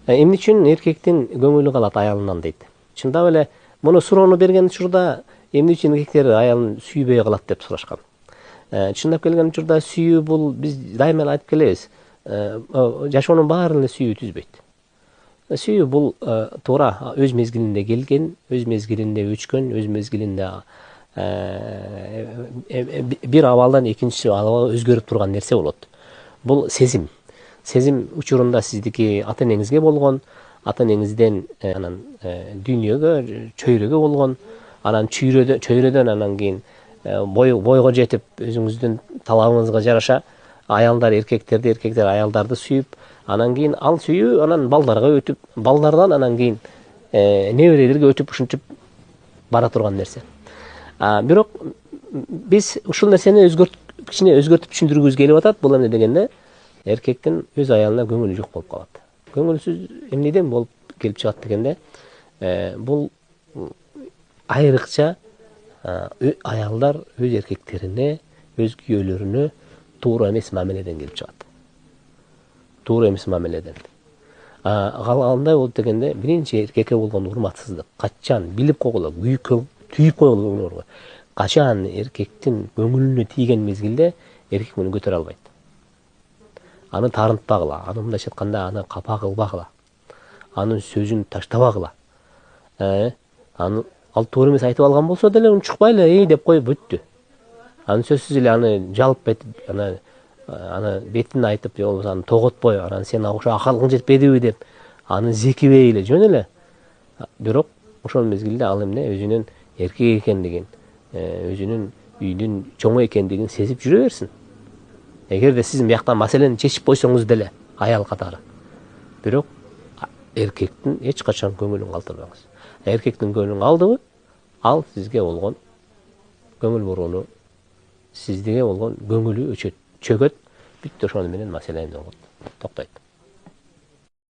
Эмне үчүн эркектин көңүлү калат аялынан дейт. Чындап эле муну суроону берген учурда эмне үчүн эркектер аялын сүйбөй калат деп сурашкан. Чындап келген учурда сүйүү бул биз дайыма эле айтып келебиз. Жашоонун баарын эле сүйүү түзбөйт. Сүйүү бул туура өз мезгилинде келген, өз мезгилинде өчкөн, өз мезгилинде бир абалдан экинчи абалга өзгөрүп турган нерсе болот. Бул сезим. Сезим учурунда сиздики ата энеңизге болгон, ата энеңизден анан дүйнөгө, чөйрөгө болгон, анан чөйрөдөн анан кийин бойго жетип өзүңүздүн талабыңызга жараша аялдар эркектерди, эркектер аялдарды сүйүп, анан кийин ал сүйүү анан балдарга өтүп, балдардан анан кийин неберелерге өтүп ушинтип бара турган нерсе. Бирок биз ушул нерсени кичине өзгөртүп түшүндүргүбүз келип атат. Бул эмне дегенде эркектин өз аялына көңүлү жок болуп калат. Көңүлсүз эмнеден болуп келип чыгат дегенде, бул айрыкча аялдар өз эркектерине, өз күйөөлөрүнө туура эмес мамиледен келип чыгат. Туура эмес мамиледен. Кандай болуп дегенде, биринчи эркекке болгон урматсыздык. Качан билип койгула, түйүп койгула. Качан эркектин көңүлүнө тийген мезгилде эркек муну көтөрө албайт. Аны тарынтпагыла, аны мындайча айтканда аны капа кылбагыла, анын сөзүн таштабагыла. Ал туура эмес айтып алган болсо деле унчукпайлы деп коюп бүттү. Анын сөзсүз эле аны жалып аны бетин айтып, же болбосо аны тоготпой, анан сен ошо акылың жетпедиби деп аны зекибей эле жөн эле. Бирок ошол мезгилде ал эмне өзүнүн эркек экендигин, өзүнүн үйдүн чоңу экендигин сезип жүрө берсин. Эгерде сиз бияктан маселени чечип койсоңуз деле аял катары, бирок эркектин эч качан көңүлүн калтырбаңыз. Эркектин көңүлүн калдыбы, ал сизге болгон көңүл бурууну, сизге болгон көңүлү чөгөт, бүттү, ошону менен маселе токтойт.